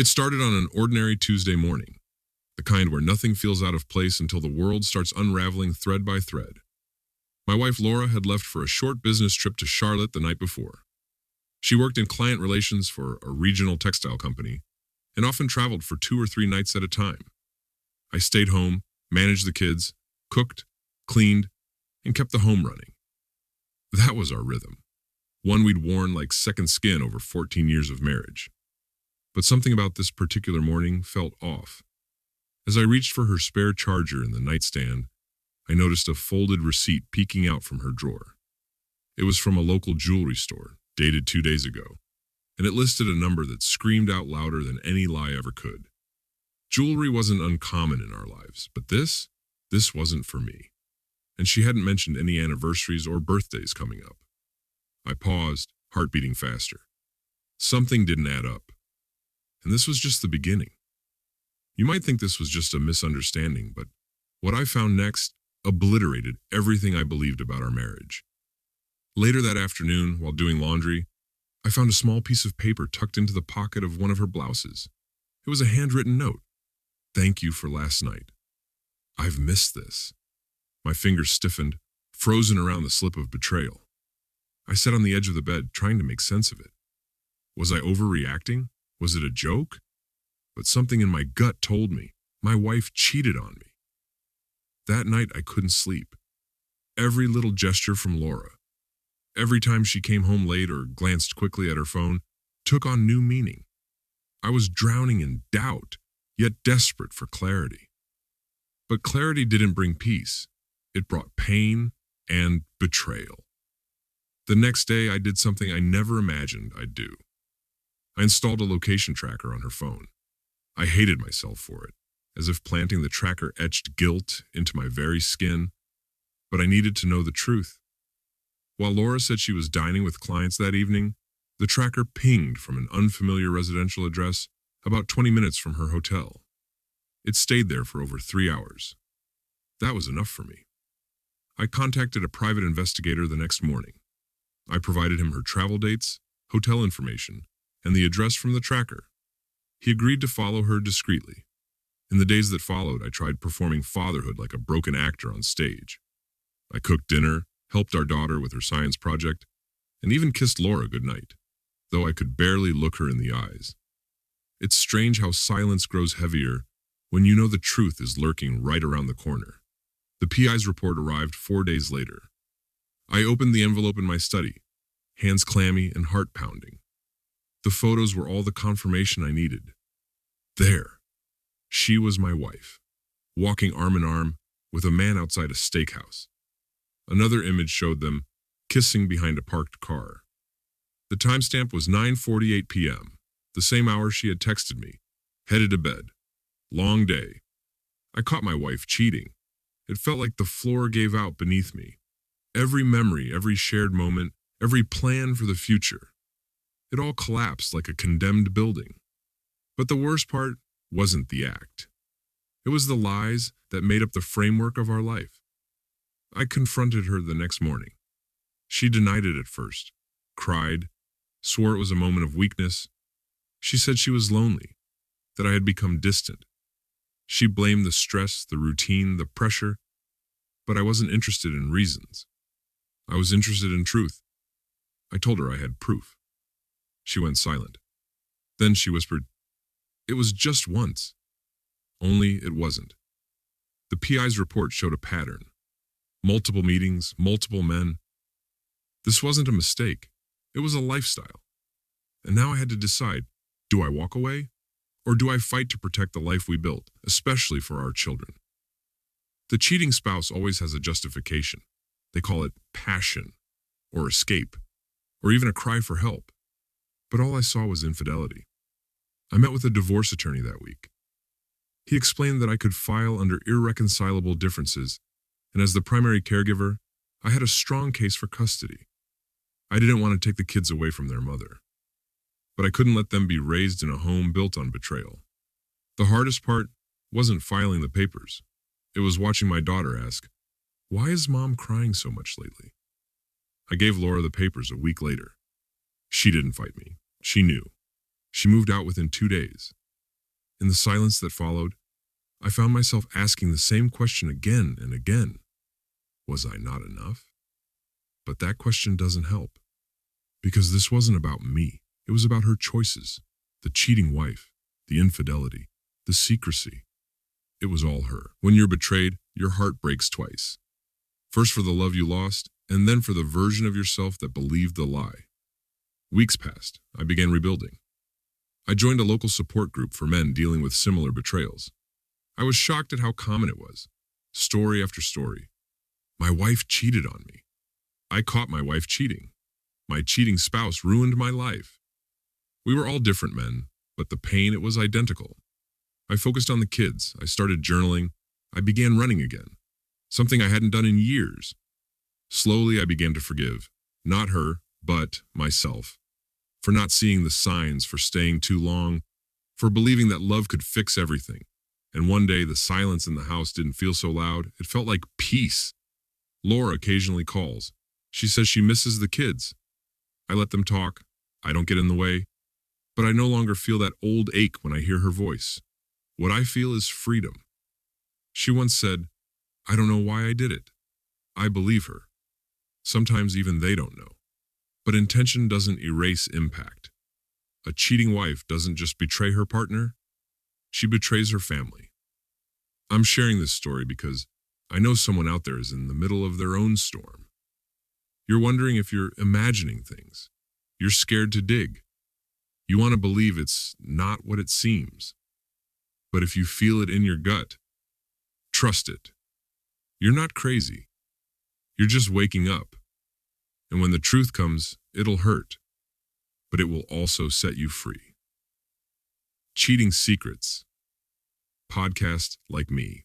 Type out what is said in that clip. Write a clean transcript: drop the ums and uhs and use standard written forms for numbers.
It started on an ordinary Tuesday morning, the kind where nothing feels out of place until the world starts unraveling thread by thread. My wife Laura had left for a short business trip to Charlotte the night before. She worked in client relations for a regional textile company and often traveled for 2 or 3 nights at a time. I stayed home, managed the kids, cooked, cleaned, and kept the home running. That was our rhythm, one we'd worn like second skin over 14 years of marriage. But something about this particular morning felt off. As I reached for her spare charger in the nightstand, I noticed a folded receipt peeking out from her drawer. It was from a local jewelry store, dated 2 days ago, and it listed a number that screamed out louder than any lie ever could. Jewelry wasn't uncommon in our lives, but this wasn't for me. And she hadn't mentioned any anniversaries or birthdays coming up. I paused, heart beating faster. Something didn't add up. And this was just the beginning. You might think this was just a misunderstanding, but what I found next obliterated everything I believed about our marriage. Later that afternoon, while doing laundry, I found a small piece of paper tucked into the pocket of one of her blouses. It was a handwritten note. "Thank you for last night. I've missed this." My fingers stiffened, frozen around the slip of betrayal. I sat on the edge of the bed, trying to make sense of it. Was I overreacting? Was it a joke? But something in my gut told me my wife cheated on me. That night I couldn't sleep. Every little gesture from Laura, every time she came home late or glanced quickly at her phone, took on new meaning. I was drowning in doubt, yet desperate for clarity. But clarity didn't bring peace. It brought pain and betrayal. The next day, I did something I never imagined I'd do. I installed a location tracker on her phone. I hated myself for it, as if planting the tracker etched guilt into my very skin, but I needed to know the truth. While Laura said she was dining with clients that evening, the tracker pinged from an unfamiliar residential address about 20 minutes from her hotel. It stayed there for over 3 hours. That was enough for me. I contacted a private investigator the next morning. I provided him her travel dates, hotel information, and the address from the tracker. He agreed to follow her discreetly. In the days that followed, I tried performing fatherhood like a broken actor on stage. I cooked dinner, helped our daughter with her science project, and even kissed Laura goodnight, though I could barely look her in the eyes. It's strange how silence grows heavier when you know the truth is lurking right around the corner. The PI's report arrived 4 days later. I opened the envelope in my study, hands clammy and heart pounding. The photos were all the confirmation I needed. There, she was my wife, walking arm in arm with a man outside a steakhouse. Another image showed them kissing behind a parked car. The timestamp was 9:48 p.m., the same hour she had texted me, headed to bed. Long day. I caught my wife cheating. It felt like the floor gave out beneath me. Every memory, every shared moment, every plan for the future. It all collapsed like a condemned building. But the worst part wasn't the act. It was the lies that made up the framework of our life. I confronted her the next morning. She denied it at first, cried, swore it was a moment of weakness. She said she was lonely, that I had become distant. She blamed the stress, the routine, the pressure, but I wasn't interested in reasons. I was interested in truth. I told her I had proof. She went silent. Then she whispered, "It was just once." Only it wasn't. The PI's report showed a pattern. Multiple meetings, multiple men. This wasn't a mistake. It was a lifestyle. And now I had to decide, do I walk away? Or do I fight to protect the life we built, especially for our children? The cheating spouse always has a justification. They call it passion, or escape, or even a cry for help. But all I saw was infidelity. I met with a divorce attorney that week. He explained that I could file under irreconcilable differences, and as the primary caregiver, I had a strong case for custody. I didn't want to take the kids away from their mother. But I couldn't let them be raised in a home built on betrayal. The hardest part wasn't filing the papers. It was watching my daughter ask, "Why is Mom crying so much lately?" I gave Laura the papers a week later. She didn't fight me. She knew. She moved out within 2 days. In the silence that followed, I found myself asking the same question again and again. Was I not enough? But that question doesn't help. Because this wasn't about me. It was about her choices, the cheating wife, the infidelity, the secrecy. It was all her. When you're betrayed, your heart breaks twice. First for the love you lost, and then for the version of yourself that believed the lie. Weeks passed. I began rebuilding. I joined a local support group for men dealing with similar betrayals. I was shocked at how common it was. Story after story. My wife cheated on me. I caught my wife cheating. My cheating spouse ruined my life. We were all different men, but the pain, it was identical. I focused on the kids. I started journaling. I began running again, something I hadn't done in years. Slowly, I began to forgive, not her, but myself, for not seeing the signs, for staying too long, for believing that love could fix everything. And one day, the silence in the house didn't feel so loud. It felt like peace. Laura occasionally calls. She says she misses the kids. I let them talk. I don't get in the way. But I no longer feel that old ache when I hear her voice. What I feel is freedom. She once said, "I don't know why I did it." I believe her. Sometimes even they don't know. But intention doesn't erase impact. A cheating wife doesn't just betray her partner, she betrays her family. I'm sharing this story because I know someone out there is in the middle of their own storm. You're wondering if you're imagining things. You're scared to dig. You want to believe it's not what it seems. But if you feel it in your gut, trust it. You're not crazy. You're just waking up. And when the truth comes, it'll hurt. But it will also set you free. Cheating Secrets. Podcast like me.